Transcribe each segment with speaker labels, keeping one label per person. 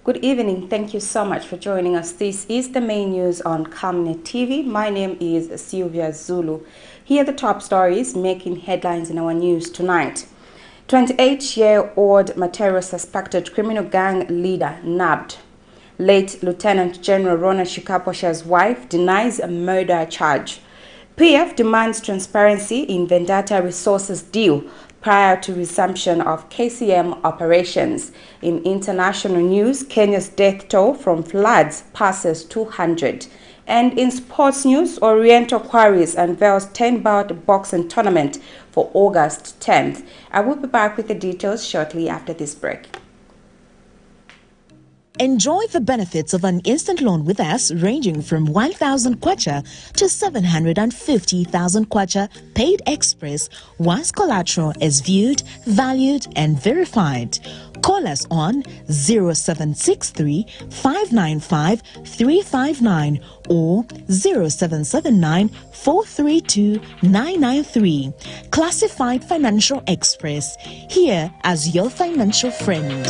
Speaker 1: Good evening. Thank you so much for joining us. This is the main news on Camnet TV. My name is Sylvia Zulu. Here are the top stories making headlines in our news tonight. 28-year-old MATERO suspected criminal gang leader nabbed. Late Lieutenant General RONALD SHIKAPWASHA'S wife denies a murder charge. PF demands transparency in Vidata resources deal prior to resumption of KCM operations. In international news, Kenya's death toll from floods passes 200. And in sports news, Oriental QUARRIES unveils 10-bout boxing tournament for August 10th. I will be back with the details shortly after this break.
Speaker 2: Enjoy the benefits of an instant loan with us ranging from 1,000 kwacha to 750,000 kwacha paid express once collateral is viewed, valued and verified. Call us on 0763 595 359 or 0779 432 993. Classified Financial Express, here as your financial friend.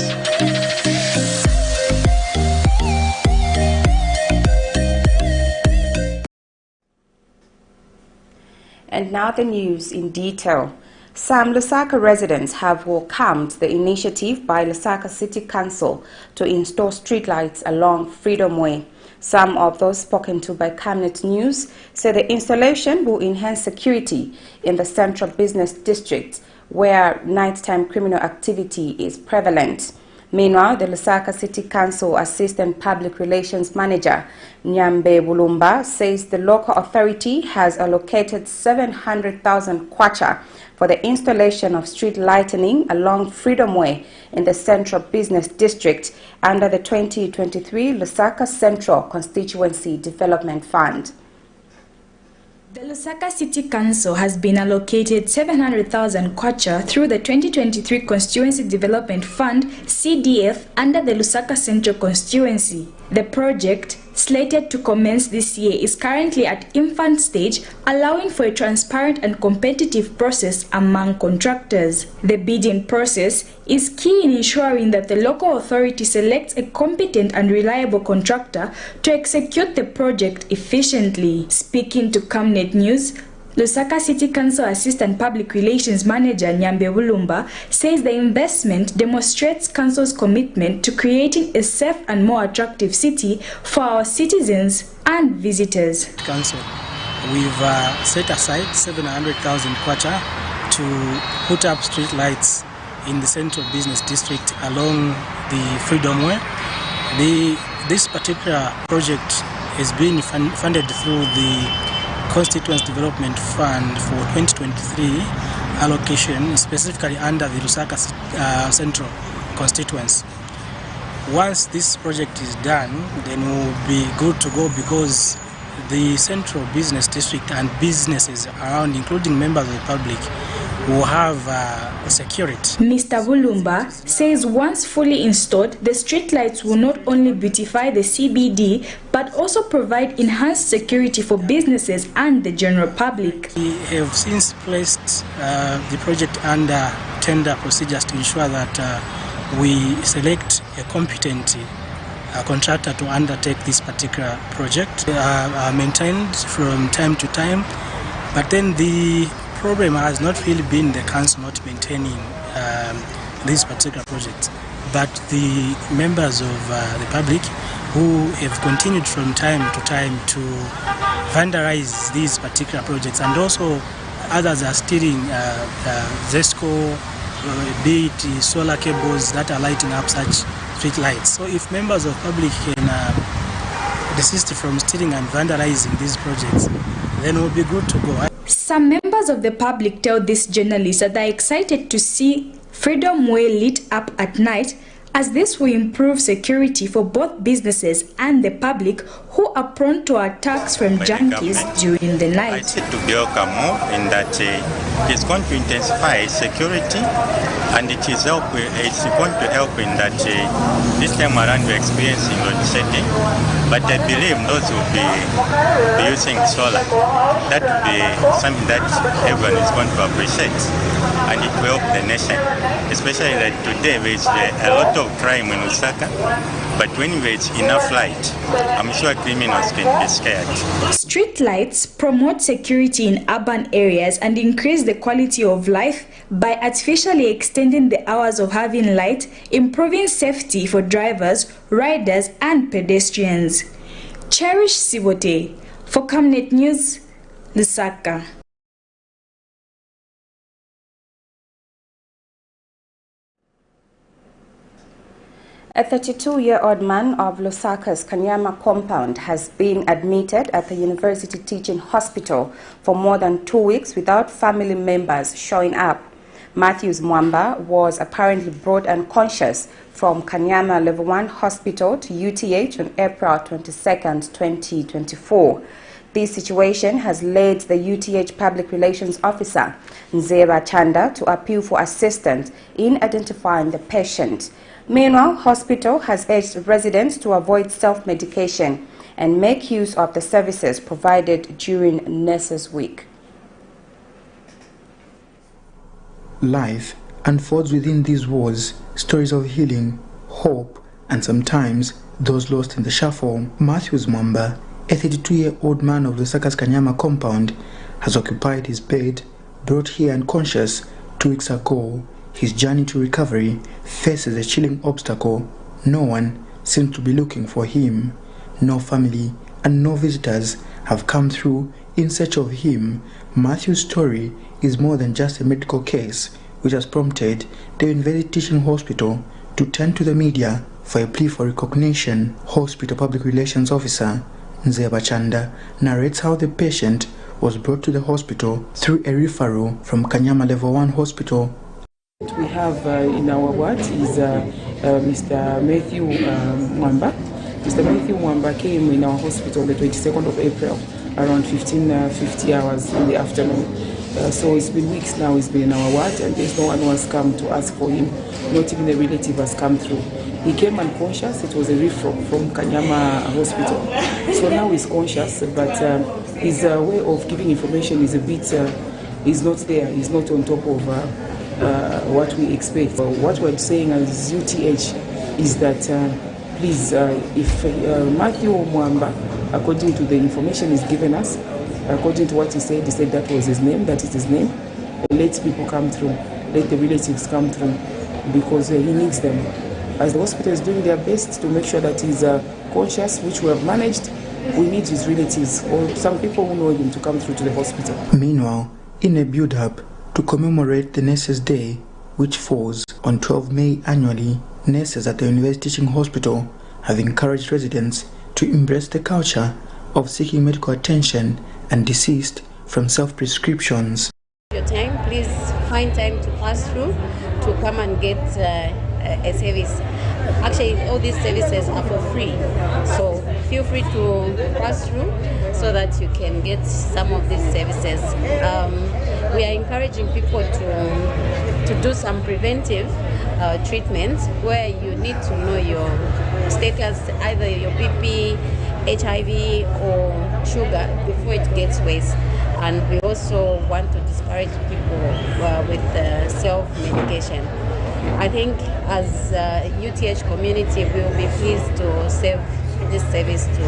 Speaker 1: And now the news in detail. Some Lusaka residents have welcomed the initiative by Lusaka City Council to install streetlights along Freedom Way. Some of those spoken to by Camnet News say the installation will enhance security in the central business district where nighttime criminal activity is prevalent. Meanwhile, the Lusaka City Council Assistant Public Relations Manager Nyambe Bulumba says the local authority has allocated 700,000 kwacha for the installation of street lighting along Freedom Way in the Central Business District under the 2023 Lusaka Central Constituency Development Fund.
Speaker 3: The Lusaka City Council has been allocated 700,000 kwacha through the 2023 Constituency Development Fund (CDF) under the Lusaka Central Constituency. The project, slated to commence this year, is currently at infant stage, allowing for a transparent and competitive process among contractors. The bidding process is key in ensuring that the local authority selects a competent and reliable contractor to execute the project efficiently. Speaking to Camnet News, Lusaka City Council Assistant Public Relations Manager Nyambe Bulumba says the investment demonstrates Council's commitment to creating a safe and more attractive city for our citizens and visitors.
Speaker 4: Council, we've set aside 700,000 kwacha to put up street lights in the Central Business District along the Freedom Way. This particular project is being funded through the Constituency Development Fund for 2023 allocation, specifically under the Lusaka Central Constituency. Once this project is done, then we'll be good to go because the Central Business District and businesses around, including members of the public, will have security.
Speaker 3: Mr. Bulumba says once fully installed, the streetlights will not only beautify the CBD but also provide enhanced security for businesses and the general public.
Speaker 4: We have since placed the project under tender procedures to ensure that we select a competent contractor to undertake this particular project. Are maintained from time to time, but then the problem has not really been the council not maintaining this particular project, but the members of the public who have continued from time to time to vandalize these particular projects, and also others are stealing ZESCO, be it solar cables that are lighting up such street lights. So if members of public can desist from stealing and vandalizing these projects, then we'll be good to go.
Speaker 3: Some members of the public tell this journalist that they're excited to see Freedom Way lit up at night, as this will improve security for both businesses and the public who are prone to attacks from junkies during the night.
Speaker 5: I see to be welcome more in that it's going to intensify security, and it's going to help in that this time around we're experiencing load shedding, but I believe those will be using solar. That will be something that everyone is going to appreciate, and it will help the nation, especially that today there is a lot of crime in Lusaka, But when there's enough light, I'm sure criminals can be scared.
Speaker 3: Street lights promote security in urban areas and increase the quality of life by artificially extending the hours of having light, improving safety for drivers, riders, and pedestrians. Cherish Sibote for Camnet News, Lusaka.
Speaker 1: A 32-year-old man of Lusaka's Kanyama compound has been admitted at the University Teaching Hospital for more than 2 weeks without family members showing up. Matthews Mwamba was apparently brought unconscious from Kanyama Level 1 Hospital to UTH on April 22, 2024. This situation has led the UTH Public Relations Officer, Nzeba Chanda, to appeal for assistance in identifying the patient. Meanwhile, hospital has urged residents to avoid self-medication and make use of the services provided during Nurses Week.
Speaker 6: Life unfolds within these walls, stories of healing, hope, and sometimes those lost in the shuffle. Matthews Mwamba, a 32-year-old man of Lusaka's Kanyama compound, has occupied his bed, brought here unconscious 2 weeks ago. His journey to recovery faces a chilling obstacle. No one seems to be looking for him. No family and no visitors have come through in search of him. Matthew's story is more than just a medical case, which has prompted the University Teaching Hospital to turn to the media for a plea for recognition. Hospital Public Relations Officer Nzeba Chanda narrates how the patient was brought to the hospital through a referral from Kanyama Level 1 Hospital.
Speaker 7: We have in our ward is Mr. Matthew Mwamba. Mr. Matthew Mwamba came in our hospital on the 22nd of April around 15:50 hours in the afternoon. So it's been weeks now he's been in our ward and there's no one who has come to ask for him. Not even a relative has come through. He came unconscious. It was a referral from Kanyama Hospital. So now he's conscious, but his way of giving information is a bit, is not there. He's not on top of what we expect. What we're saying as UTH is that please, if Matthew Mwamba, according to the information he's given us, according to what he said that was his name, that is his name, let people come through, let the relatives come through, because he needs them. As the hospital is doing their best to make sure that he's conscious, which we have managed, we need his relatives or some people who know him to come through to the hospital.
Speaker 6: Meanwhile, in a build-up to commemorate the Nurses' Day, which falls on 12 May annually, nurses at the University Teaching Hospital have encouraged residents to embrace the culture of seeking medical attention and desist from self-prescriptions.
Speaker 8: Your time, please find time to pass through to come and get a service. Actually, all these services are for free, so feel free to pass through so that you can get some of these services. We are encouraging people to do some preventive treatments where you need to know your status, either your BP, HIV or sugar, before it gets worse. And we also want to discourage people with self-medication. I think as a UTH community, we will be pleased to serve this service to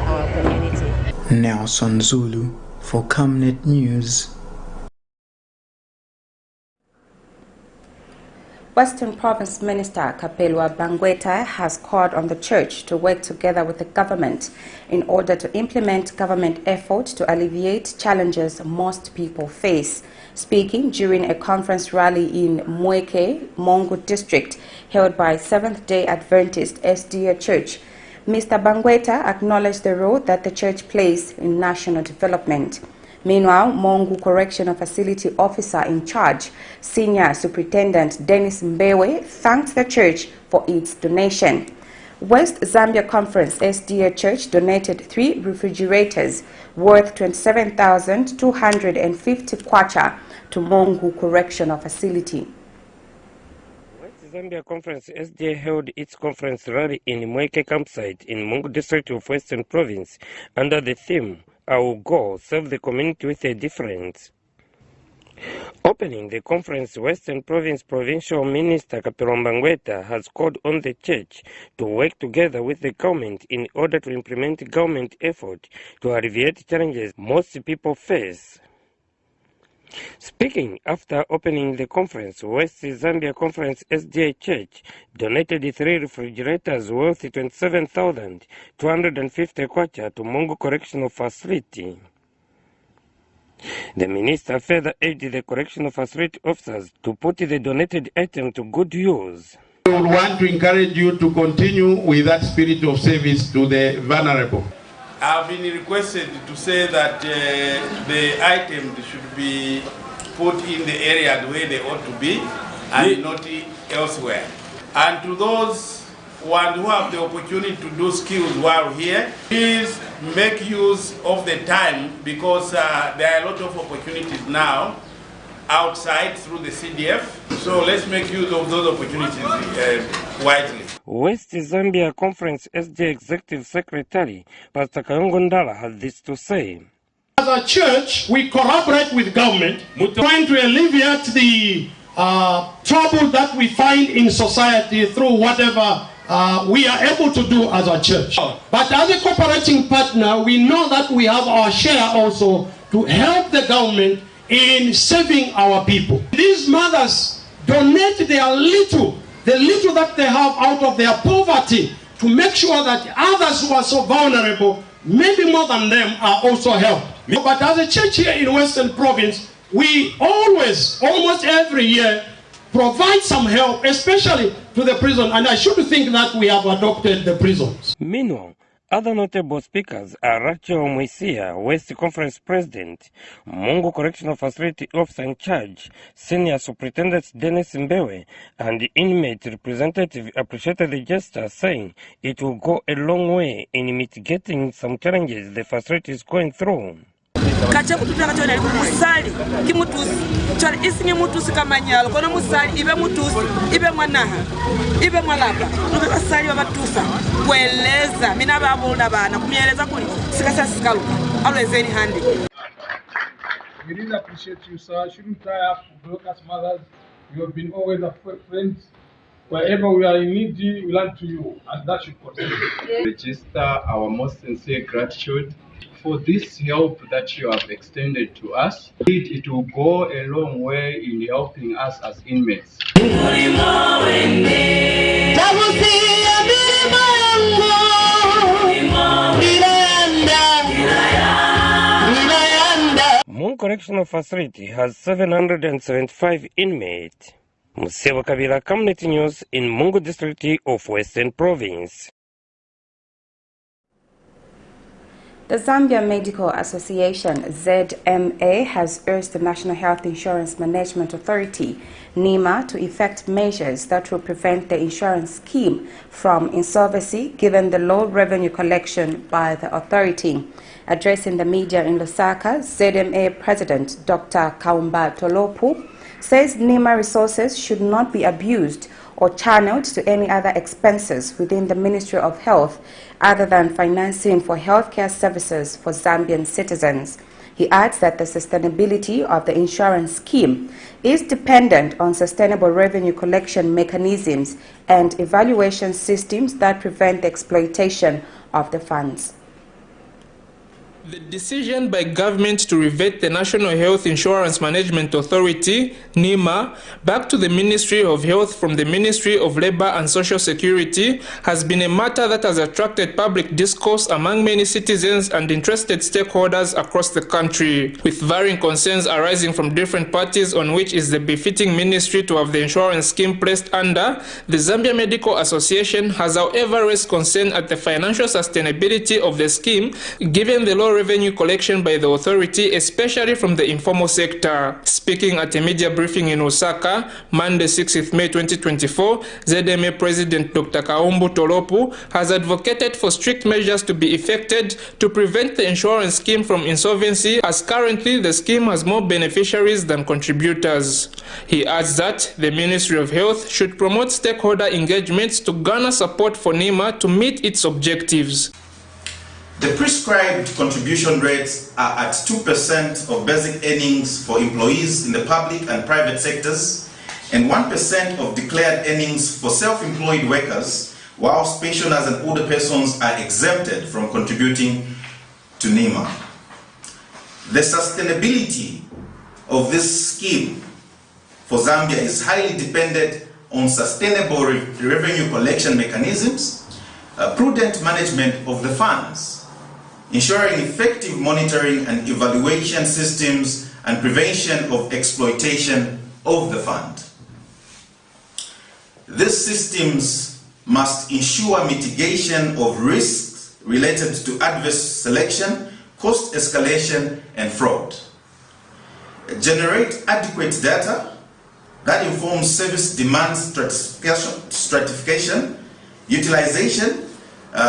Speaker 8: our community.
Speaker 6: Nelson Zulu for Camnet News.
Speaker 1: Western Province Minister Kapelwa Bangweta has called on the church to work together with the government in order to implement government efforts to alleviate challenges most people face. Speaking during a conference rally in Mweke, Mongu District, held by Seventh-day Adventist SDA Church, Mr. Bangweta acknowledged the role that the church plays in national development. Meanwhile, Mongu Correctional Facility Officer in charge, Senior Superintendent Dennis Mbewe, thanked the church for its donation. West Zambia Conference SDA Church donated 3 refrigerators worth 27,250 kwacha to Mongu Correctional Facility.
Speaker 9: West Zambia Conference SDA held its conference rally in Mweke campsite in Mongu District of Western Province under the theme, "I will go serve the community with a difference." Opening the conference, Western Province Provincial Minister Kapiromba has called on the church to work together with the government in order to implement government effort to alleviate challenges most people face. Speaking after opening the conference, West Zambia Conference SDA Church donated 3 refrigerators worth 27,250 kwacha to Mungu Correctional Facility. The minister further urged the correctional facility officers to put the donated item to good use.
Speaker 10: We would want to encourage you to continue with that spirit of service to the vulnerable. I've been requested to say that the items should be put in the area where they ought to be and not elsewhere. And to those who have the opportunity to do skills while here, please make use of the time, because there are a lot of opportunities now outside through the CDF. So let's make use of those opportunities wisely.
Speaker 9: West Zambia Conference SDA Executive Secretary Pastor Kayongondala has this to say.
Speaker 11: As a church, we collaborate with government, trying to alleviate the trouble that we find in society through whatever we are able to do as a church. But as a cooperating partner, we know that we have our share also to help the government in saving our people. These mothers donate their little, the little that they have out of their poverty, to make sure that others who are so vulnerable, maybe more than them, are also helped. But as a church here in Western Province, we always, almost every year, provide some help, especially to the prison, and I should think that we have adopted the prisons.
Speaker 9: Meanwhile, other notable speakers are Rachel Mwisia, West Conference President, Mungu Correctional Facility Officer in Charge, Senior Superintendent Dennis Mbewe, and the inmate representative appreciated the gesture, saying it will go a long way in mitigating some challenges the facility is going through.
Speaker 12: Kacha kututaka chona liku musali kimutusi chona isingi mutusi kamanyalo kono musali ibe mutusi ibe mwanaha ibe mwalapa nukaka sali wabatusa kueleza mina babula bana kumieleza kuli sikasa sikaluka alwezeni handi.
Speaker 13: We really appreciate you, sir. Shouldn't tie up broadcast mothers. You have been always a friend. Wherever we are in need, we learn to you, and that should continue.
Speaker 14: Register our most sincere gratitude for this help that you have extended to us. It will go a long way in helping us as inmates.
Speaker 9: Mungu Correctional Facility has 775 inmates. Museva Kabila, Camnet News in Mungu District of Western Province.
Speaker 1: The Zambia Medical Association, ZMA, has urged the National Health Insurance Management Authority, NEMA, to effect measures that will prevent the insurance scheme from insolvency given the low revenue collection by the authority. Addressing the media in Lusaka, ZMA President Dr. Kaumba Tolopu says NEMA resources should not be abused or channeled to any other expenses within the Ministry of Health other than financing for healthcare services for Zambian citizens. He adds that the sustainability of the insurance scheme is dependent on sustainable revenue collection mechanisms and evaluation systems that prevent the exploitation of the funds.
Speaker 15: The decision by government to revert the National Health Insurance Management Authority, NEMA, back to the Ministry of Health from the Ministry of Labor and Social Security has been a matter that has attracted public discourse among many citizens and interested stakeholders across the country, with varying concerns arising from different parties on which is the befitting ministry to have the insurance scheme placed under. The Zambia Medical Association has however raised concern at the financial sustainability of the scheme, given the low revenue collection by the authority, especially from the informal sector. Speaking at a media briefing in Osaka, Monday 6th May 2024, ZMA President Dr. Kaumbu Tolopu has advocated for strict measures to be effected to prevent the insurance scheme from insolvency, as currently the scheme has more beneficiaries than contributors. He adds that the Ministry of Health should promote stakeholder engagements to garner support for NEMA to meet its objectives.
Speaker 16: The prescribed contribution rates are at 2% of basic earnings for employees in the public and private sectors, and 1% of declared earnings for self-employed workers, whilst pensioners and older persons are exempted from contributing to NEMA. The sustainability of this scheme for Zambia is highly dependent on sustainable revenue collection mechanisms, prudent management of the funds, ensuring effective monitoring and evaluation systems, and prevention of exploitation of the fund. These systems must ensure mitigation of risks related to adverse selection, cost escalation, and fraud. Generate adequate data that informs service demand stratification, utilization,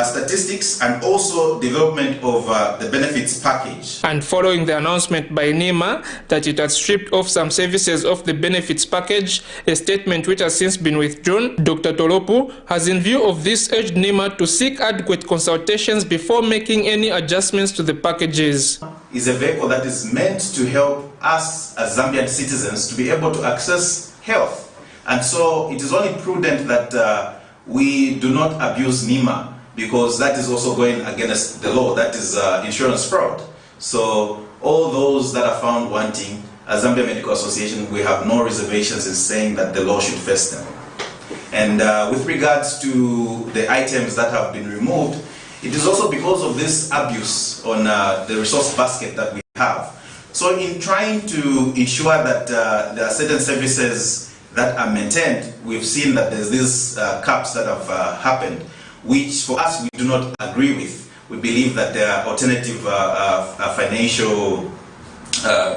Speaker 16: statistics, and also development of the benefits package.
Speaker 15: And following the announcement by NEMA that it had stripped off some services of the benefits package, a statement which has since been withdrawn, Dr. Tolopu has in view of this urged NEMA to seek adequate consultations before making any adjustments to the packages.
Speaker 16: Is a vehicle that is meant to help us as Zambian citizens to be able to access health. And so it is only prudent that we do not abuse NEMA, because that is also going against the law, that is insurance fraud. So all those that are found wanting, as Zambia Medical Association, we have no reservations in saying that the law should face them. And with regards to the items that have been removed, it is also because of this abuse on the resource basket that we have. So in trying to ensure that there are certain services that are maintained, we've seen that there's these caps that have happened, which for us we do not agree with. We believe that there are alternative financial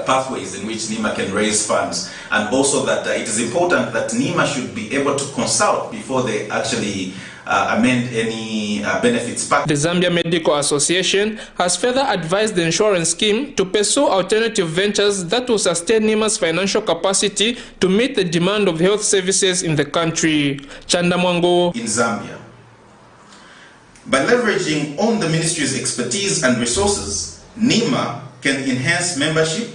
Speaker 16: pathways in which NEMA can raise funds, and also that it is important that NEMA should be able to consult before they actually amend any benefits package.
Speaker 15: The Zambia Medical Association has further advised the insurance scheme to pursue alternative ventures that will sustain NEMA's financial capacity to meet the demand of health services in the country. Chanda Mwango
Speaker 16: in Zambia. By leveraging on the ministry's expertise and resources, NEMA can enhance membership,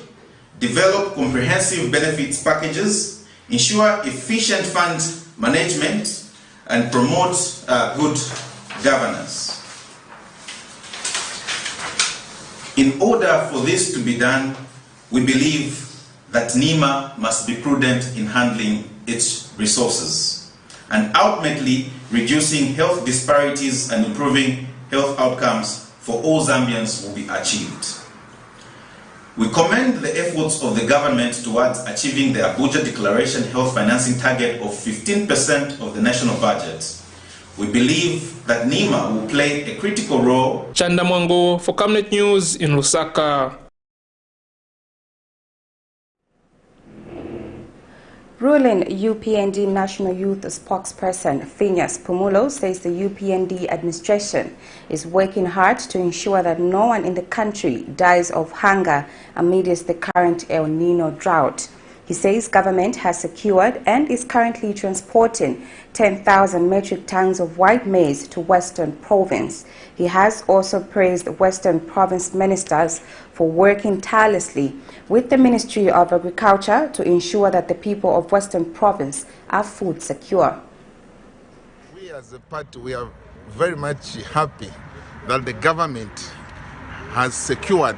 Speaker 16: develop comprehensive benefits packages, ensure efficient fund management, and promote good governance. In order for this to be done, we believe that NEMA must be prudent in handling its resources and ultimately reducing health disparities and improving health outcomes for all Zambians will be achieved. We commend the efforts of the government towards achieving the Abuja Declaration health financing target of 15% of the national budget. We believe that NEMA will play a critical role.
Speaker 15: Chanda Mwango for Camnet News in Lusaka.
Speaker 1: Ruling UPND National Youth spokesperson Phineas Pumulo says the UPND administration is working hard to ensure that no one in the country dies of hunger amidst the current El Nino drought. He says government has secured and is currently transporting 10,000 metric tons of white maize to Western Province. He has also praised Western Province ministers for working tirelessly with the Ministry of Agriculture to ensure that the people of Western Province are food secure.
Speaker 17: We as a party, we are very much happy that the government has secured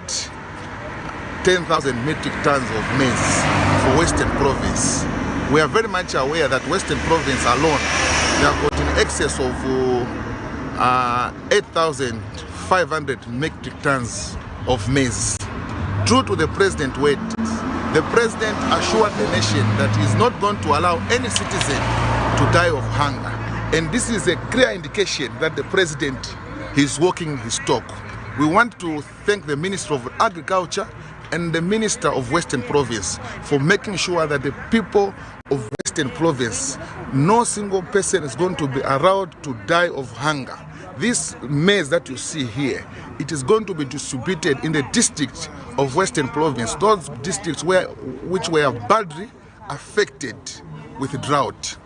Speaker 17: 10,000 metric tons of maize for Western Province. We are very much aware that Western Province alone, they have got in excess of 8,500 metric tons of maize. True to the President's word, the President assured the nation that he is not going to allow any citizen to die of hunger. And this is a clear indication that the President is walking his talk. We want to thank the Minister of Agriculture and the Minister of Western Province for making sure that the people of Western Province, no single person is going to be allowed to die of hunger. This maize that you see here, it is going to be distributed in the district of Western Province, those districts which were badly affected with drought.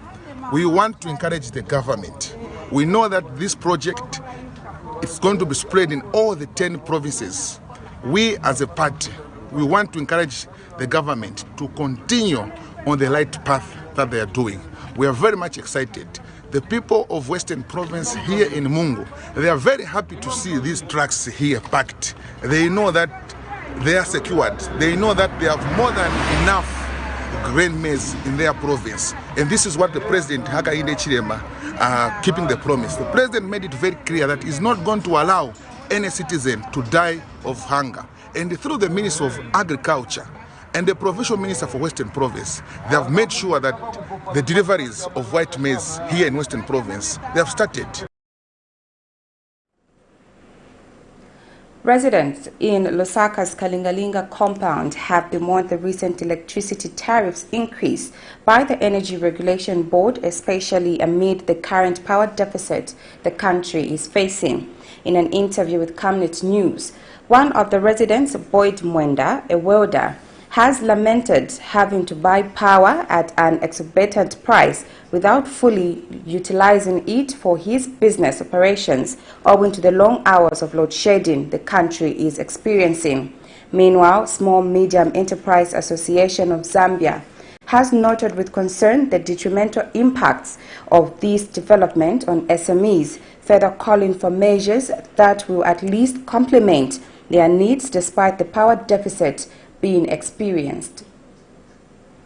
Speaker 17: We want to encourage the government. We know that this project it's going to be spread in all the 10 provinces. We as a party, we want to encourage the government to continue on the right path that they are doing. We are very much excited. The people of Western Province here in Mungu, they are very happy to see these trucks here packed. They know that they are secured. They know that they have more than enough grain maize in their province. And this is what the President, Hakainde Chilema, keeping the promise. The President made it very clear that he's not going to allow any citizen to die of hunger. And through the Minister of Agriculture and the Provincial Minister for Western Province, they have made sure that the deliveries of white maize here in Western Province, they have started.
Speaker 1: Residents in Lusaka's Kalingalinga compound have bemoaned the recent electricity tariffs increase by the Energy Regulation Board, especially amid the current power deficit the country is facing. In an interview with Camnet News, one of the residents, Boyd Mwenda, a welder, has lamented having to buy power at an exorbitant price without fully utilizing it for his business operations, owing to the long hours of load shedding the country is experiencing. Meanwhile, Small Medium Enterprise Association of Zambia has noted with concern the detrimental impacts of this development on SMEs, further calling for measures that will at least complement their needs despite the power deficit being experienced.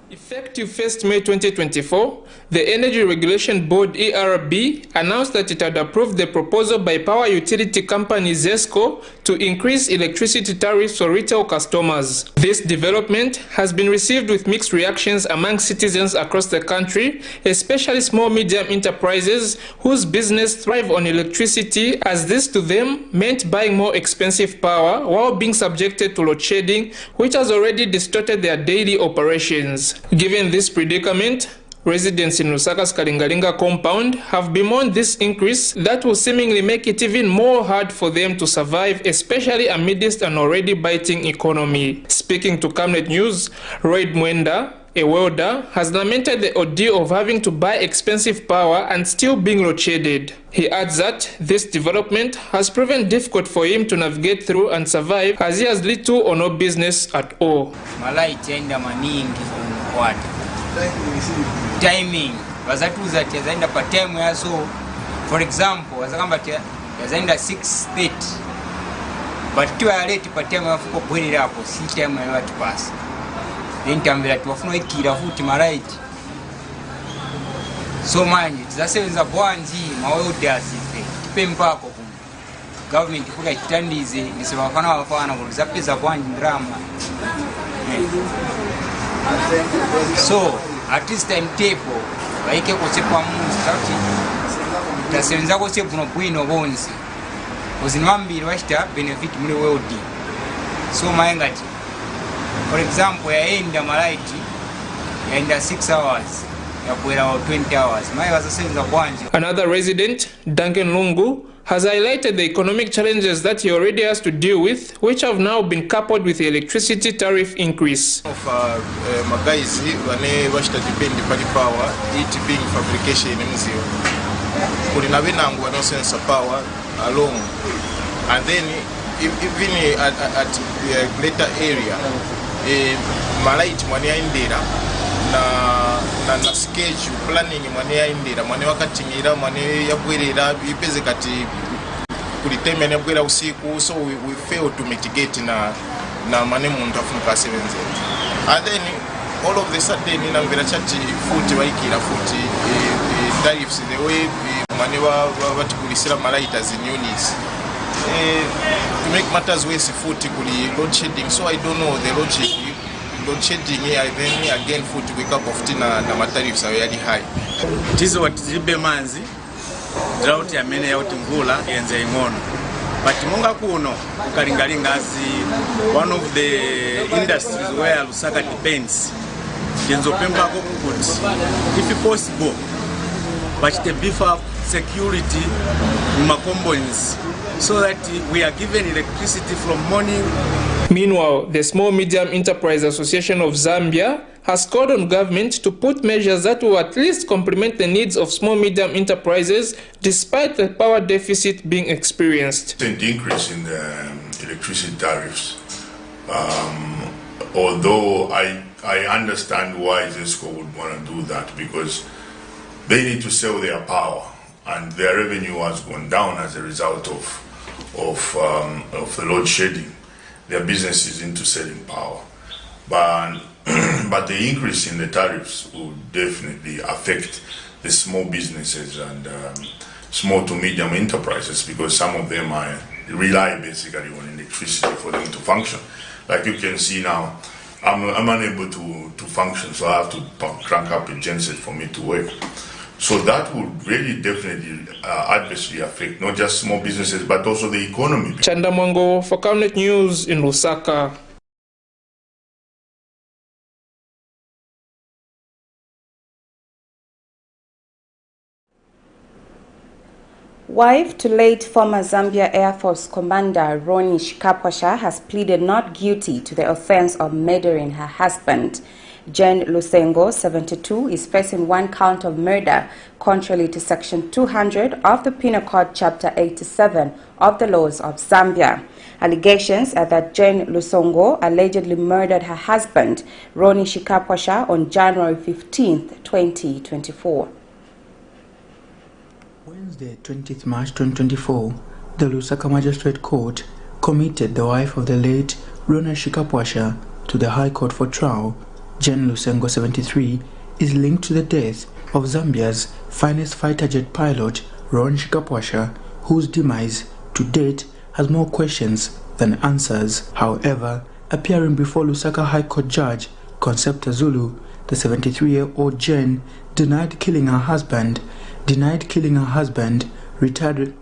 Speaker 15: Effective 1st May 2024, the Energy Regulation Board ERB announced that it had approved the proposal by power utility company ZESCO to increase electricity tariffs for retail customers. This development has been received with mixed reactions among citizens across the country, especially small-medium enterprises whose business thrive on electricity, as this to them meant buying more expensive power while being subjected to load shedding, which has already distorted their daily operations. Given this predicament, residents in Lusaka's Kalingalinga compound have bemoaned this increase that will seemingly make it even more hard for them to survive, especially amidst an already biting economy. Speaking to Camnet News, Royd Mwenda, a welder, has lamented the ordeal of having to buy expensive power and still being load-shedded. He adds that this development has proven difficult for him to navigate through and survive, as he has little or no business at all.
Speaker 18: Timing wazatuza yazaenda pa time yaso, for example wazakamba yazaenda 6:30 but tiwa late pa time yafuko bwelera hapo si time ya watu pass then tambira tuwafuna ikira futi maraiti so manje tizasebenza bwanji maweudasi tipe mpako ku government kuka chitandize nisebafana wafana kulizapeza bwanji drama so at this time table baike kusepa munzi sauti tasebenza ko sebuno bwino bonzi ozinambiri washita benefit muli world so mayengati for example yaenda malaiti yaenda 6 hours yakwera 20 hours maye wazasebenza bwanje.
Speaker 15: Another resident, Duncan Lungu, has highlighted the economic challenges that he already has to deal with, which have now been coupled with the electricity tariff increase.
Speaker 17: Magaizi wane washita depend pali power, it being fabrication mzio. Kulina wenangu wana sense power alone, and then even at the greater area, malaiti mwane yaindera na schedule planning mwane yaindera mwane wakatingira mwane yabwerera ipeze kati kulitemene yabwera usiku, so we fail to mitigate na mane muntu afunka sevenze, and then all of the sudden inamvera chati futi waikira futi tariffs the way mane watukulisira malaitas in units to make matters worse futi kuli load shedding. So I don't know the load shedding here, then again futi wake up of tina na matariffs are really high.
Speaker 19: Tizo watizibe manzi drought ya mene ya utimvula yenze ingono, but munga kuno ukalingalinga as one of the industries where Lusaka depends yenzo pemba ko put if possible but the beef up security in macombons so that we are given electricity from morning.
Speaker 15: Meanwhile, the Small Medium Enterprise Association of Zambia has called on government to put measures that will at least complement the needs of small medium enterprises despite the power deficit being experienced.
Speaker 20: An increase in the electricity tariffs, although I understand why ZESCO would want to do that, because they need to sell their power and their revenue has gone down as a result of the load shedding. Their business is into selling power, but the increase in the tariffs will definitely affect the small businesses and small to medium enterprises, because some of them rely basically on electricity for them to function. Like you can see now, I'm unable to function, so I have to crank up a genset for me to work. So that would really definitely adversely affect not just small businesses but also the economy.
Speaker 15: Chanda Mwango for Camnet News in Lusaka.
Speaker 1: Wife to late former Zambia Air Force Commander Ronnie SHIKAPWASHA has pleaded not guilty to the offense of murdering her husband. Jane Lusengo, 72, is facing one count of murder, contrary to Section 200 of the Penal Code Chapter 87 of the laws of Zambia. Allegations are that Jane Lusengo allegedly murdered her husband, Ronnie SHIKAPWASHA, on January 15, 2024.
Speaker 6: Wednesday, 20th March 2024, the Lusaka Magistrate Court committed the wife of the late Ronald SHIKAPWASHA to the High Court for trial. Jane Lusengo, 73, is linked to the death of Zambia's finest fighter jet pilot, Ron SHIKAPWASHA, whose demise to date has more questions than answers. However, appearing before Lusaka High Court Judge Concepta Zulu, the 73-year-old Jane denied killing her husband, retired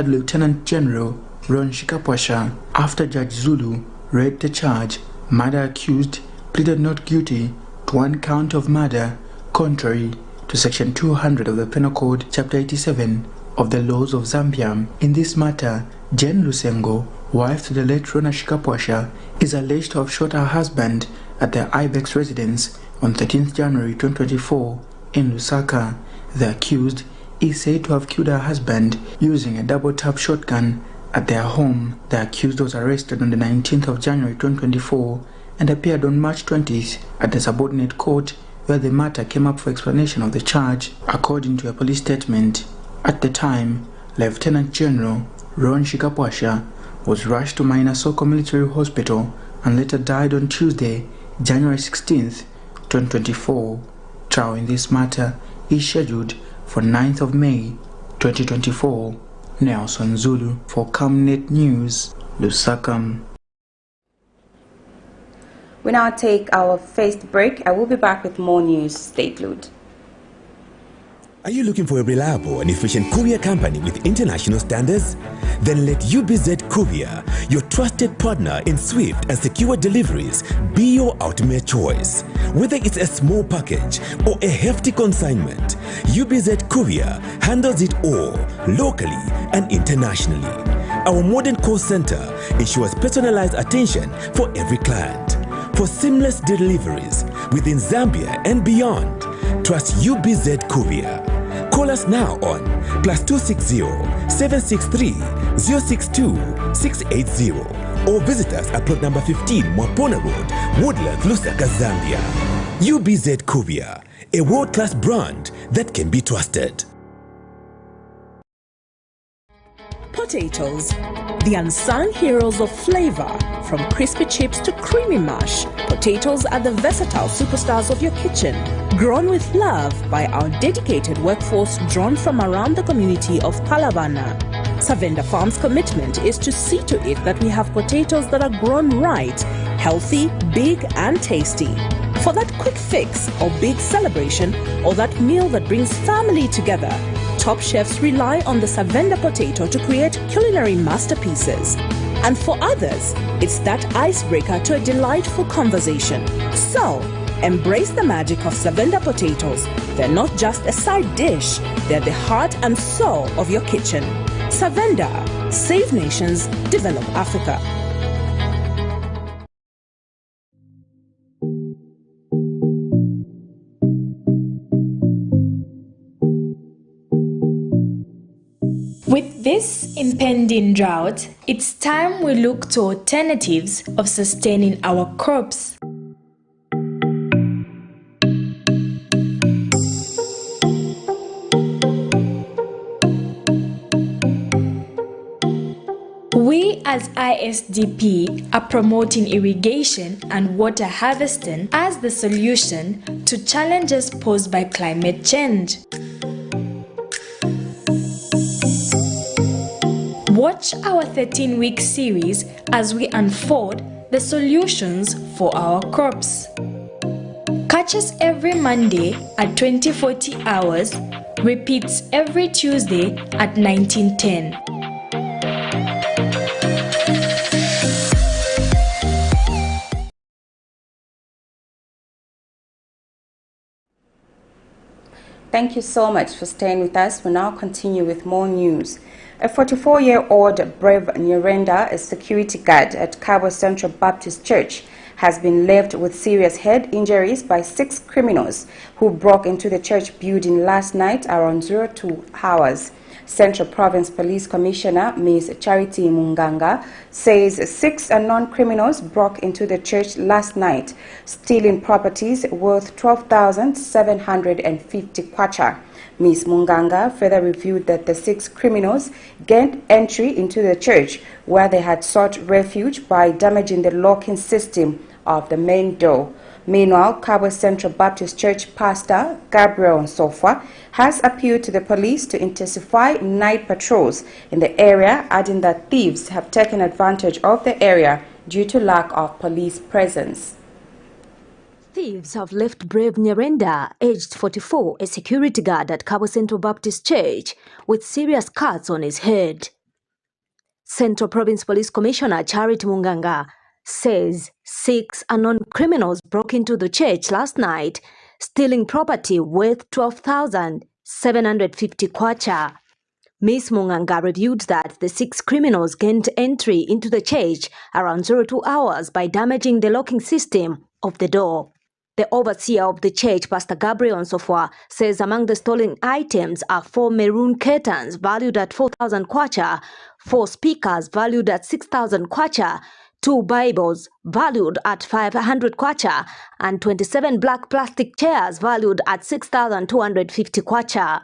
Speaker 6: Lieutenant General Ron SHIKAPWASHA. After Judge Zulu read the charge, murder accused pleaded not guilty to one count of murder, contrary to Section 200 of the Penal Code, Chapter 87 of the laws of Zambia. In this matter, Jane Lusengo, wife to the late Ronald SHIKAPWASHA, is alleged to have shot her husband at their Ibex residence on 13th January 2024 in Lusaka. The accused is said to have killed her husband using a double-tap shotgun at their home. The accused was arrested on the 19th of January 2024 and appeared on March 20th at the subordinate court, where the matter came up for explanation of the charge. According to a police statement, at the time, Lieutenant General Ron SHIKAPWASHA was rushed to Mainasoko Military Hospital and later died on Tuesday, January 16th, 2024. Trial in this matter is scheduled for 9th of May, 2024. Nelson Zulu for Camnet News, Lusaka.
Speaker 1: We now take our first break. I will be back with more news. Stay glued.
Speaker 21: Are you looking for a reliable and efficient courier company with international standards? Then let UBZ Courier, your trusted partner in swift and secure deliveries, be your ultimate choice. Whether it's a small package or a hefty consignment, UBZ Courier handles it all, locally and internationally. Our modern call center ensures personalized attention for every client. For seamless deliveries within Zambia and beyond, trust UBZ Courier. Call us now on +260 763 062 680 or visit us at plot number 15 Mwapona Road, Woodlands, Lusaka, Zambia. UBZ Courier, a world-class brand that can be trusted.
Speaker 2: Potatoes, the unsung heroes of flavor. From crispy chips to creamy mash, potatoes are the versatile superstars of your kitchen. Grown with love by our dedicated workforce drawn from around the community of Palavana. Savenda Farm's commitment is to see to it that we have potatoes that are grown right, healthy, big and tasty. For that quick fix or big celebration or that meal that brings family together, top chefs rely on the Savenda potato to create culinary masterpieces. And for others, it's that icebreaker to a delightful conversation. So, embrace the magic of Savenda potatoes. They're not just a side dish, they're the heart and soul of your kitchen. Savenda, Save nations, develop Africa.
Speaker 3: With this impending drought, it's time we look to alternatives of sustaining our crops. We as ISDP are promoting irrigation and water harvesting as the solution to challenges posed by climate change. Watch our 13-week series as we unfold the solutions for our crops. Catch us every Monday at 2040 hours, repeats every Tuesday at 1910.
Speaker 1: Thank you so much for staying with us. We'll now continue with more news. A 44-year-old brave Nyirenda, a security guard at Kabwe Central Baptist Church, has been left with serious head injuries by 6 criminals who broke into the church building last night around 02 hours. Central Province Police Commissioner Ms. Charity Munganga says 6 unknown criminals broke into the church last night, stealing properties worth 12,750 kwacha. Ms. Munganga further revealed that the 6 criminals gained entry into the church where they had sought refuge by damaging the locking system of the main door. Meanwhile, Kabwe Central Baptist Church Pastor Gabriel Nsofwa has appealed to the police to intensify night patrols in the area, adding that thieves have taken advantage of the area due to lack of police presence.
Speaker 4: Thieves have left brave Nyirenda, aged 44, a security guard at Kabwe Central Baptist Church, with serious cuts on his head. Central Province Police Commissioner Charity Munganga says 6 unknown criminals broke into the church last night, stealing property worth 12,750 kwacha. Ms. Munganga revealed that the 6 criminals gained entry into the church around 02 hours by damaging the locking system of the door. The overseer of the church, Pastor Gabriel Nsofwa, says among the stolen items are 4 maroon curtains valued at 4,000 kwacha, 4 speakers valued at 6,000 kwacha, 2 Bibles valued at 500 kwacha, and 27 black plastic chairs valued at 6,250 kwacha.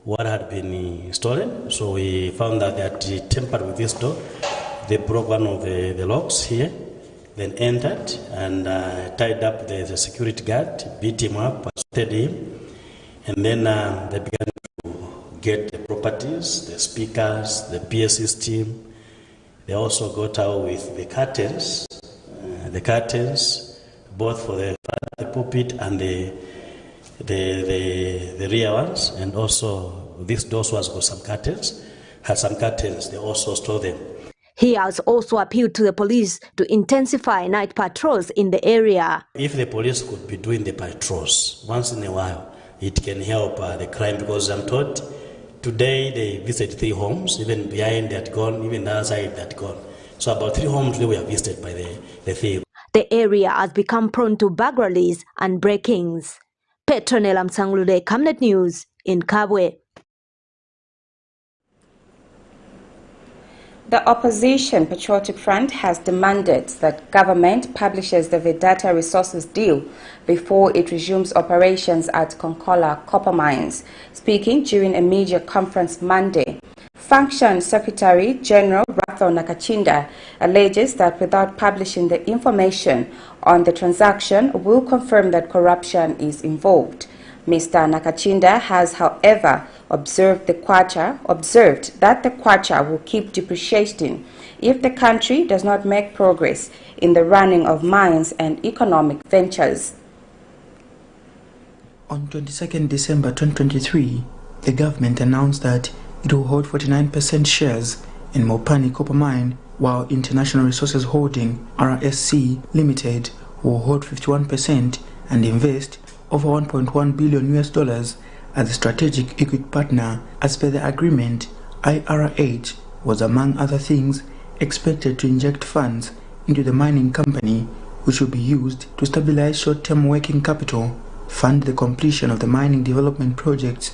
Speaker 22: What had been stolen, so we found that they had tampered with this door. They broke one of the locks here, then entered and tied up the security guard, beat him up, assaulted him, and then they began to get the properties, the speakers, the PA system. They also got out with the curtains, both for the pulpit and the rear ones, and also this door was got some curtains, had some curtains. They also stole them.
Speaker 4: He has also appealed to the police to intensify night patrols in the area.
Speaker 22: If the police could be doing the patrols once in a while, it can help the crime, because I'm told today they visited 3 homes, even behind they had gone, even the other side they had gone. So about 3 homes they were visited by the thief.
Speaker 4: The area has become prone to burglaries and break-ins. Petronella Msangulude, Camnet News in Kabwe.
Speaker 1: The opposition Patriotic Front has demanded that government publishes the Vidata resources deal before it resumes operations at Konkola copper mines. Speaking during a media conference Monday, Function Secretary General Ratho Nakachinda alleges that without publishing the information on the transaction will confirm that corruption is involved. Mr. Nakachinda has, however, observed that the kwacha will keep depreciating if the country does not make progress in the running of mines and economic ventures.
Speaker 6: On 22nd December 2023, the government announced that it will hold 49% shares in Mopani Copper Mine, while International Resources Holding (RSC) Limited will hold 51% and invest over $1.1 billion as a strategic equity partner. As per the agreement, IRH was, among other things, expected to inject funds into the mining company, which will be used to stabilize short-term working capital, fund the completion of the mining development projects,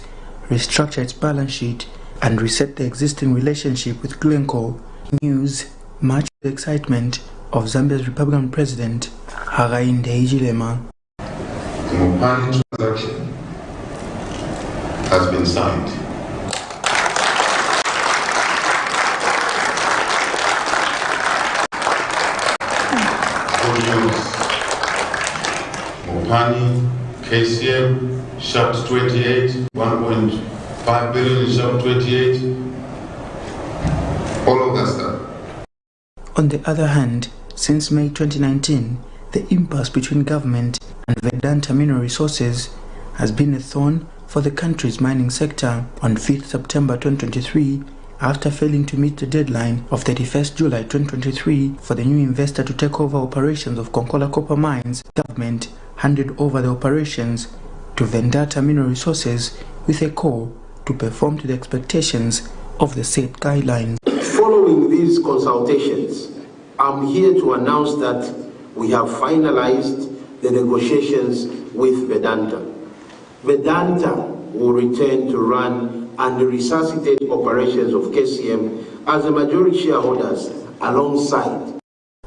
Speaker 6: restructure its balance sheet, and reset the existing relationship with Glencore. News much to the excitement of Zambia's Republican President, Hakainde Hichilema.
Speaker 5: The Mopani transaction has been signed. Mopani, KCM, Shaft 28, 1.5 billion in Shaft 28, all of that stuff.
Speaker 6: On the other hand, since May 2019, the impasse between government and Vedanta Mineral Resources has been a thorn for the country's mining sector. On 5th September 2023, after failing to meet the deadline of 31st July 2023 for the new investor to take over operations of Konkola copper mines, government handed over the operations to Vedanta Mineral Resources with a call to perform to the expectations of the said guidelines.
Speaker 7: Following these consultations, I'm here to announce that we have finalized the negotiations with Vedanta. Vedanta will return to run and resuscitate operations of KCM as the majority shareholders alongside.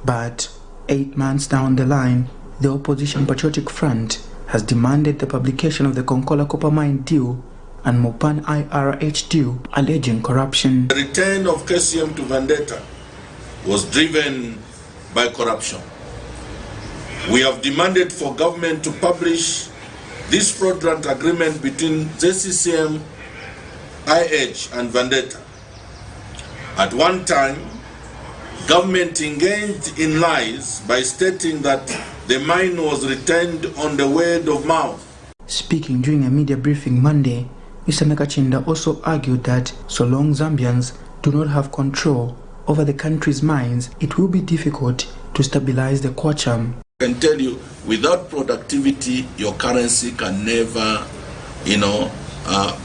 Speaker 6: But 8 months down the line, the opposition Patriotic Front has demanded the publication of the Konkola copper mine deal and Mopan IRH deal, alleging corruption.
Speaker 20: The return of KCM to Vedanta was driven by corruption. We have demanded for government to publish this fraudulent agreement between ZCCM, IH and Vedanta. At one time, government engaged in lies by stating that the mine was returned on the word of mouth.
Speaker 6: Speaking during a media briefing Monday, Mr. Nakachinda also argued that so long Zambians do not have control over the country's mines, it will be difficult to stabilize the kwacha.
Speaker 20: I can tell you, without productivity, your currency can never,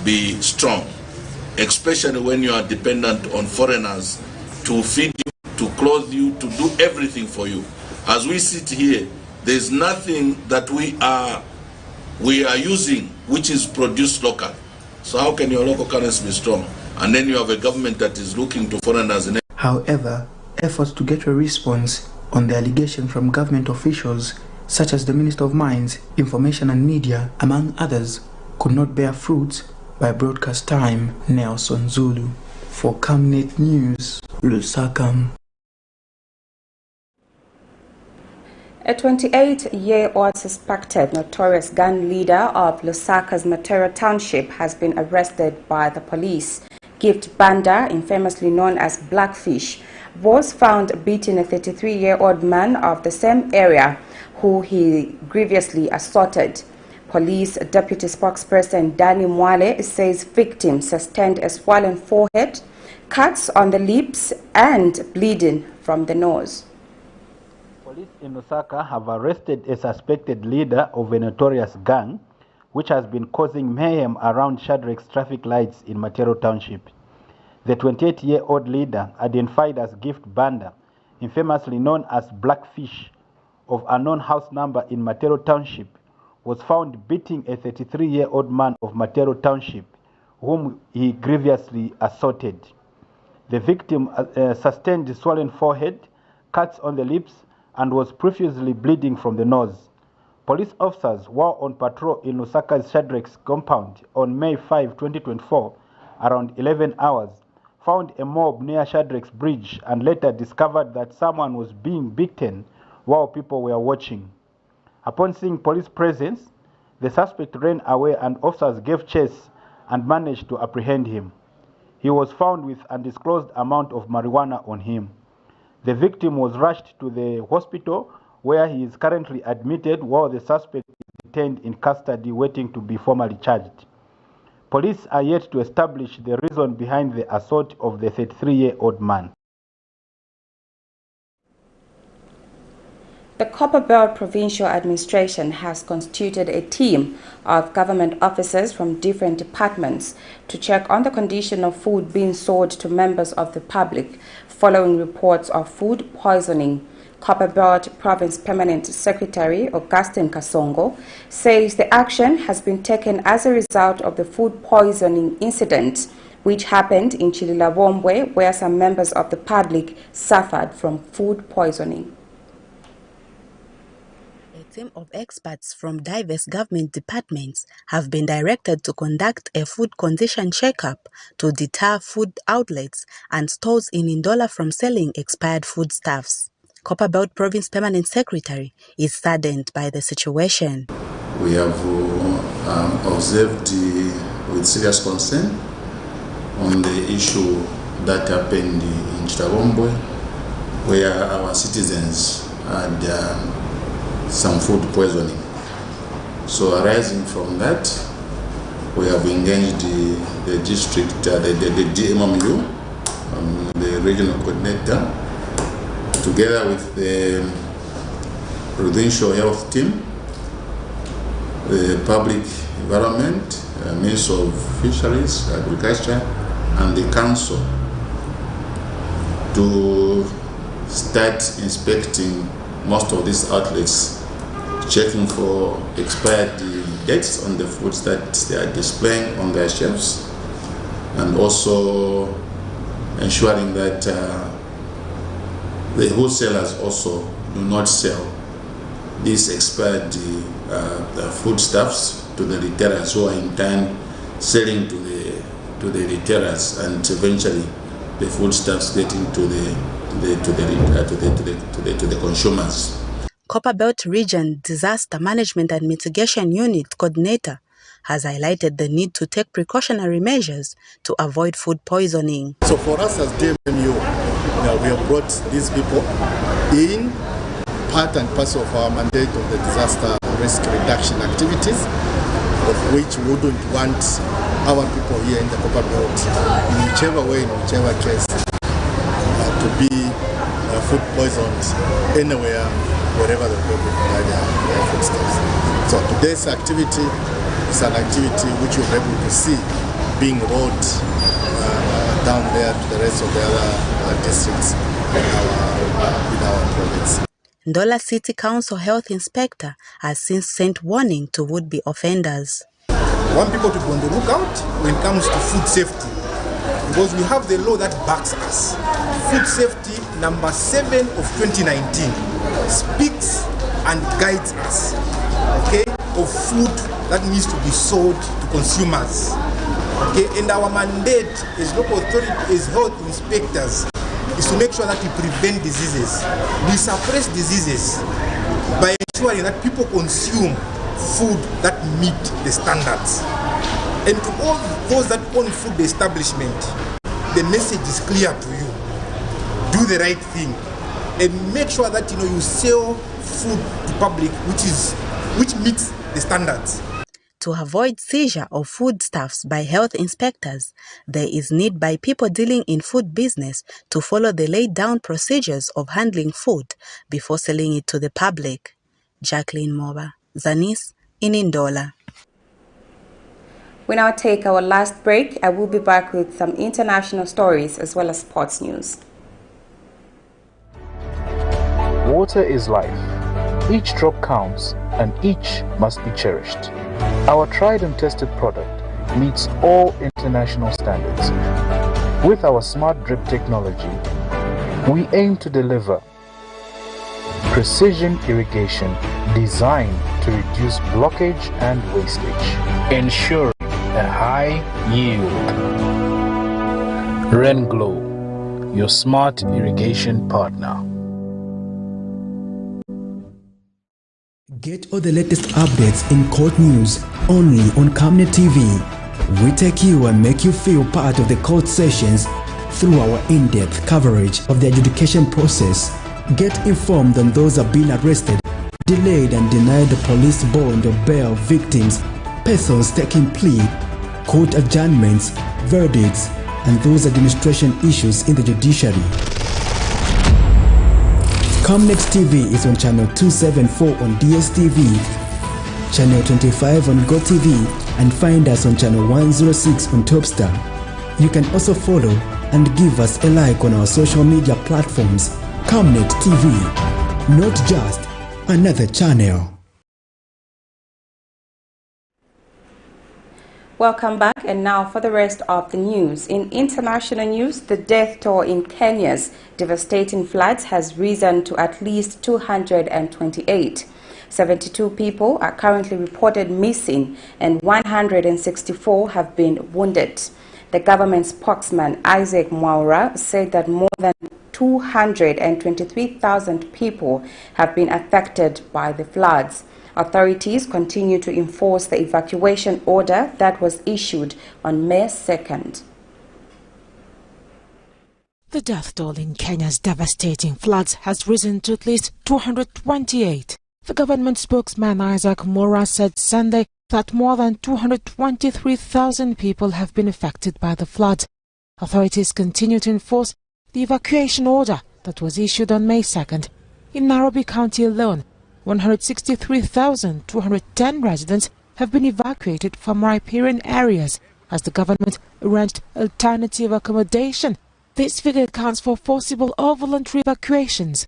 Speaker 20: be strong, especially when you are dependent on foreigners to feed you, to clothe you, to do everything for you. As we sit here, there's nothing that we are using which is produced local. So how can your local currency be strong? And then you have a government that is looking to foreigners.
Speaker 6: However, efforts to get a response on the allegation from government officials, such as the Minister of Mines, Information and Media, among others, could not bear fruits by broadcast time. Nelson Zulu for Camnet News, Lusaka.
Speaker 1: A 28-year-old suspected notorious gang leader of Lusaka's Matero township has been arrested by the police. Gift Banda, infamously known as Blackfish, was found beating a 33-year-old man of the same area who he grievously assaulted. Police Deputy Spokesperson Danny Mwale says victim sustained a swollen forehead, cuts on the lips and bleeding from the nose.
Speaker 23: Police in Lusaka have arrested a suspected leader of a notorious gang which has been causing mayhem around Shadrack's traffic lights in Matero Township. The 28-year-old leader, identified as Gift Banda, infamously known as Blackfish, of unknown house number in Matero Township, was found beating a 33-year-old man of Matero Township, whom he grievously assaulted. The victim sustained swollen forehead, cuts on the lips, and was profusely bleeding from the nose. Police officers were on patrol in Lusaka's Shadrack's compound on May 5, 2024, around 11 hours, found a mob near Shadrack's bridge and later discovered that someone was being beaten while people were watching. Upon seeing police presence, the suspect ran away and officers gave chase and managed to apprehend him. He was found with an undisclosed amount of marijuana on him. The victim was rushed to the hospital where he is currently admitted while the suspect is detained in custody waiting to be formally charged. Police are yet to establish the reason behind the assault of the 33-year-old man.
Speaker 1: The Copperbelt Provincial Administration has constituted a team of government officers from different departments to check on the condition of food being sold to members of the public following reports of food poisoning. Copperbelt Province Permanent Secretary Augustine Kasongo says the action has been taken as a result of the food poisoning incident which happened in Chililawombwe, where some members of the public suffered from food poisoning.
Speaker 2: A team of experts from diverse government departments have been directed to conduct a food condition checkup to deter food outlets and stores in Ndola from selling expired foodstuffs. Copperbelt Province Permanent Secretary is saddened by the situation.
Speaker 8: We have observed with serious concern on the issue that happened in Chitawombwe, where our citizens had some food poisoning. So arising from that, we have engaged the district, the DMMU, the regional coordinator, together with the provincial health team, the public environment, Ministry of Fisheries, Agriculture, and the council to start inspecting most of these outlets, checking for expired dates on the foods that they are displaying on their shelves, and also ensuring that the wholesalers also do not sell these expired foodstuffs to the retailers, who are in turn selling to the retailers, and eventually the foodstuffs getting to the consumers.
Speaker 2: Copperbelt Region Disaster Management and Mitigation Unit Coordinator has highlighted the need to take precautionary measures to avoid food poisoning.
Speaker 10: So for us as DMMU, we have brought these people in, part and parcel of our mandate of the disaster risk reduction activities, of which we wouldn't want our people here in the Copperbelt, in whichever way, in whichever case, to be food poisoned anywhere, wherever the people provide their foodstuffs. So today's activity is an activity which you'll be able to see being rolled down there to the rest of the other districts in our province.
Speaker 2: Ndola City Council Health Inspector has since sent warning to would-be offenders.
Speaker 11: I want people to be on the lookout when it comes to food safety, because we have the law that backs us. Food Safety number 7 of 2019 speaks and guides us, okay, of food that needs to be sold to consumers. Okay, and our mandate as local authority, as health inspectors, is to make sure that we prevent diseases. We suppress diseases by ensuring that people consume food that meet the standards. And to all those that own food establishment, the message is clear to you. Do the right thing and make sure that you sell food to public which meets the standards.
Speaker 2: To avoid seizure of foodstuffs by health inspectors, there is need by people dealing in food business to follow the laid down procedures of handling food before selling it to the public. Jacqueline Moba, Zanis, in Ndola.
Speaker 1: We now take our last break. I will be back with some international stories as well as sports news.
Speaker 24: Water is life. Each drop counts and each must be cherished. Our tried and tested product meets all international standards. With our smart drip technology, we aim to deliver precision irrigation designed to reduce blockage and wastage, ensuring a high yield. RenGlow, your smart irrigation partner.
Speaker 21: Get all the latest updates in court news only on Camnet TV. We take you and make you feel part of the court sessions through our in-depth coverage of the adjudication process. Get informed on those who have been arrested, delayed and denied the police bond or bail victims, persons taking plea, court adjournments, verdicts, and those administration issues in the judiciary. Camnet TV is on channel 274 on DSTV, channel 25 on GoTV, and find us on channel 106 on Topstar. You can also follow and give us a like on our social media platforms. Camnet TV, not just another channel.
Speaker 1: Welcome back, and now for the rest of the news. In international news, the death toll in Kenya's devastating floods has risen to at least 228. 72 people are currently reported missing and 164 have been wounded. The government spokesman Isaac Mwaura said that more than 223,000 people have been affected by the floods. Authorities continue to enforce the evacuation order that was issued on May 2nd.
Speaker 9: The death toll in Kenya's devastating floods has risen to at least 228. The government spokesman Isaac Mwaura said Sunday that more than 223,000 people have been affected by the floods. Authorities continue to enforce the evacuation order that was issued on May 2nd. In Nairobi County alone, 163,210 residents have been evacuated from riparian areas as the government arranged alternative accommodation. This figure accounts for forcible or voluntary evacuations.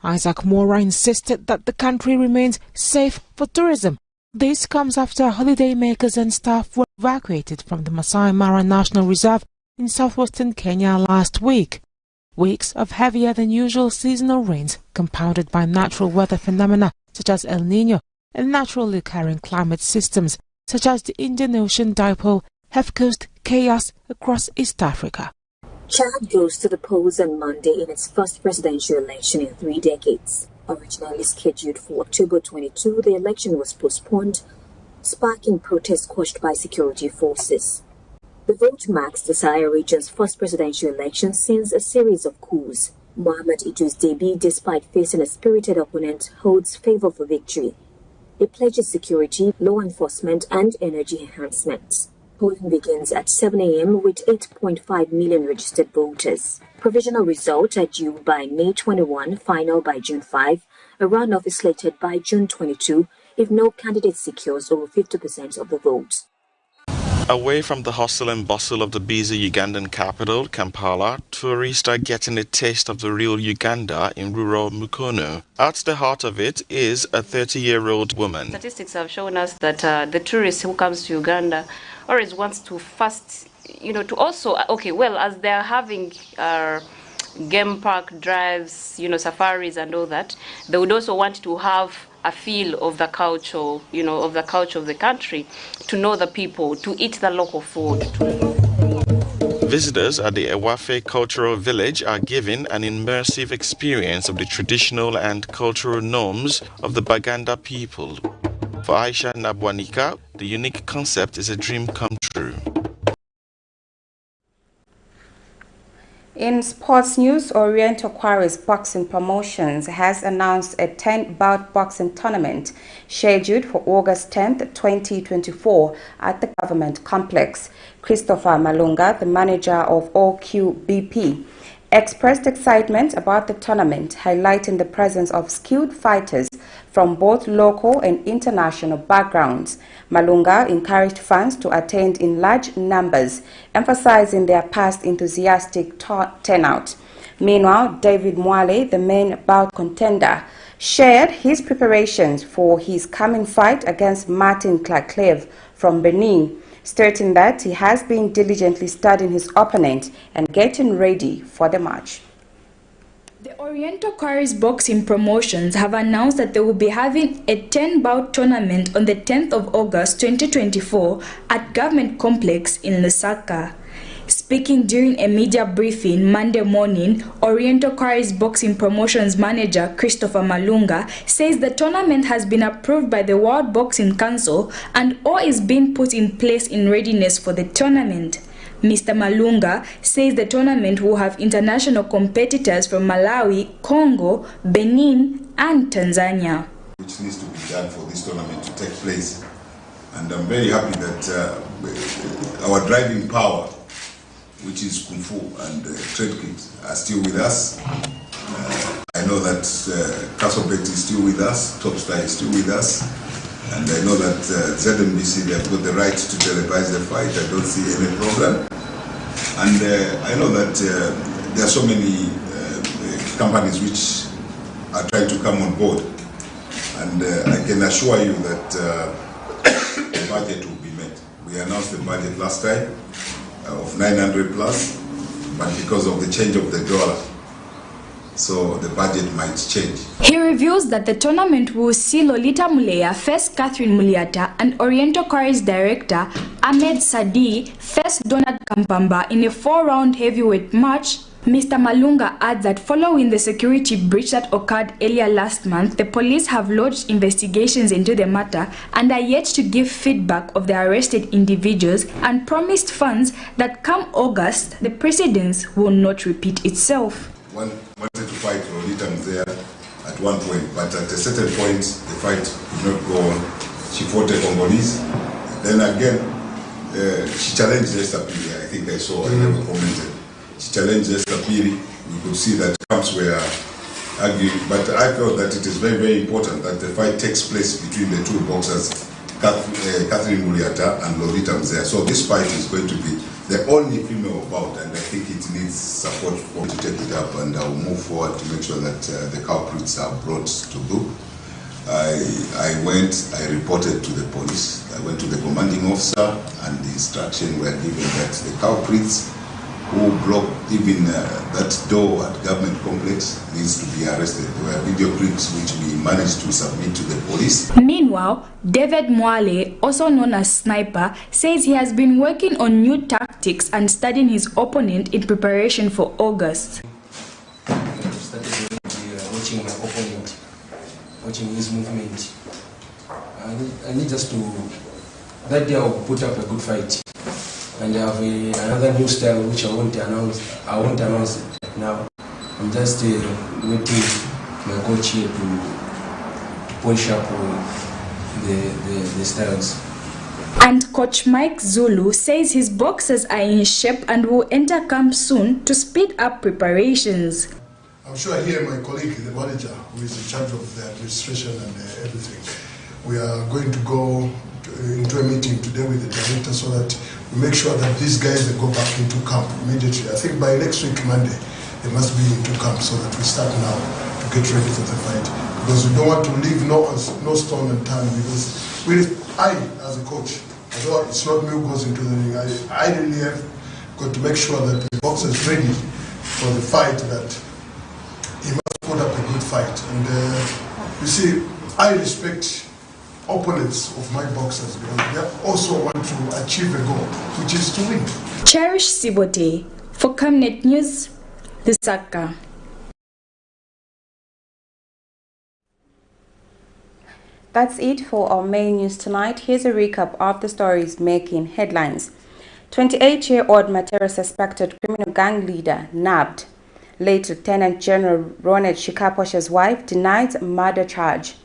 Speaker 9: Isaac Mwaura insisted that the country remains safe for tourism. This comes after holidaymakers and staff were evacuated from the Masai Mara National Reserve in southwestern Kenya last week. Weeks of heavier than usual seasonal rains, compounded by natural weather phenomena such as El Niño and naturally occurring climate systems such as the Indian Ocean Dipole, have caused chaos across East Africa.
Speaker 4: Chad goes to the polls on Monday in its first presidential election in 3 decades. Originally scheduled for October 22, the election was postponed, sparking protests quashed by security forces. The vote marks the Sahel region's first presidential election since a series of coups. Mohamed Idris Deby, despite facing a spirited opponent, holds favor for victory. It pledges security, law enforcement, and energy enhancements. Polling begins at 7 a.m. with 8.5 million registered voters. Provisional results are due by May 21, final by June 5. A runoff is slated by June 22 if no candidate secures over 50% of the votes.
Speaker 12: Away from the hustle and bustle of the busy Ugandan capital, Kampala, tourists are getting a taste of the real Uganda in rural Mukono. At the heart of it is a 30-year-old woman.
Speaker 13: Statistics have shown us that the tourist who comes to Uganda always wants to first, to also, as they're having game park drives, safaris and all that, they would also want to have a feel of the culture, of the culture of the country, to know the people, to eat the local food.
Speaker 12: Visitors at the Ewafe Cultural Village are given an immersive experience of the traditional and cultural norms of the Baganda people. For Aisha Nabwanika, the unique concept is a dream come true.
Speaker 1: In sports news, Oriental Quarries Boxing Promotions has announced a 10-bout boxing tournament scheduled for August 10th, 2024 at the government complex. Christopher Malunga, the manager of OQBP, expressed excitement about the tournament, highlighting the presence of skilled fighters from both local and international backgrounds. Malunga encouraged fans to attend in large numbers, emphasizing their past enthusiastic turnout. Meanwhile, David Mwale, the main bout contender, shared his preparations for his coming fight against Martin Clarcleve from Benin, stating that he has been diligently studying his opponent and getting ready for the match.
Speaker 3: The Oriental Quarries Boxing Promotions have announced that they will be having a 10-bout tournament on the 10th of August 2024 at Government Complex in Lusaka. Speaking during a media briefing Monday morning, Oriental Quarries Boxing Promotions manager Christopher Malunga says the tournament has been approved by the World Boxing Council and all is being put in place in readiness for the tournament. Mr. Malunga says the tournament will have international competitors from Malawi, Congo, Benin, and Tanzania.
Speaker 5: Which needs to be done for this tournament to take place. And I'm very happy that our driving power, which is Kung Fu and trade kits, are still with us. I know that Copperbelt is still with us, Topstar is still with us, and I know that ZMBC, they've got the right to televise the fight. I don't see any problem. And I know that there are so many companies which are trying to come on board. And I can assure you that the budget will be met. We announced the budget last time of 900 plus, but because of the change of the dollar, so the budget might change.
Speaker 3: He reveals that the tournament will see Lolita Muleya face Catherine Muliata and Oriental QUARRIES director Ahmed Sadi face Donald Kampamba in a 4-round heavyweight match. Mr. Malunga adds that following the security breach that occurred earlier last month, the police have lodged investigations into the matter and are yet to give feedback of the arrested individuals and promised funds that come August, the precedence will not repeat itself.
Speaker 5: One wanted to fight Lolita Muleya at one point, but at a certain point the fight did not go on. She fought a Congolese. Then again, she challenged Esther Pili. I think I saw, I never commented. She challenged Esther Pili. We could see that camps were arguing, but I felt that it is very, very important that the fight takes place between the two boxers, Catherine Muliata and Lolita Muleya. So this fight is going to be the only female bout, and I think it needs support for to take it up, and I will move forward to make sure that the culprits are brought to book. I reported to the police. I went to the commanding officer, and the instruction were given that the culprits who broke even that door at government complex needs to be arrested. There were video clips which we managed to submit to the police.
Speaker 3: Meanwhile, David Mwale, also known as Sniper, says he has been working on new tactics and studying his opponent in preparation for August.
Speaker 14: I started watching my opponent, watching his movement. I need just to, that day I'll put up a good fight. And I have another new style which I won't announce it now. I'm just waiting my coach here to polish up the styles.
Speaker 3: And Coach Mike Zulu says his boxers are in shape and will enter camp soon to speed up preparations.
Speaker 16: I'm sure here my colleague, the manager, who is in charge of the administration and everything, we are going to go into a meeting today with the director so that we make sure that these guys they go back into camp immediately. I think by next week, Monday, they must be into camp so that we start now to get ready for the fight. Because we don't want to leave no stone unturned, because I, as a coach, although it's not me who goes into the ring, I really have got to make sure that the boxer is ready for the fight, that he must put up a good fight. And you see, I respect opponents of my boxers because they also want to achieve a goal, which is to win.
Speaker 3: Cherish Sibote for Camnet News, Lusaka.
Speaker 1: That's it for our main news tonight. Here's a recap of the stories making headlines. 28-year-old MATERO suspected criminal gang leader nabbed. Late Lieutenant General RONALD SHIKAPWASHA'S wife denies murder charge.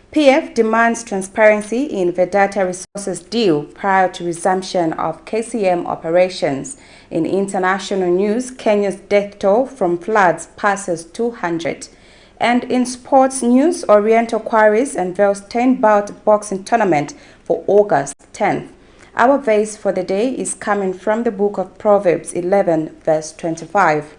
Speaker 1: PF demands transparency in Vidata resources deal prior to resumption of KCM operations. In international news, Kenya's death toll from floods passes 200. And in sports news, Oriental QUARRIES unveils 10-bout boxing tournament for August 10th. Our verse for the day is coming from the book of Proverbs 11, verse 25.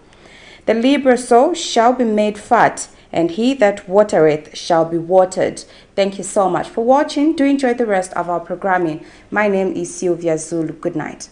Speaker 1: The liberal soul shall be made fat, and he that watereth shall be watered. Thank you so much for watching. Do enjoy the rest of our programming. My name is Sylvia Zulu. Good night.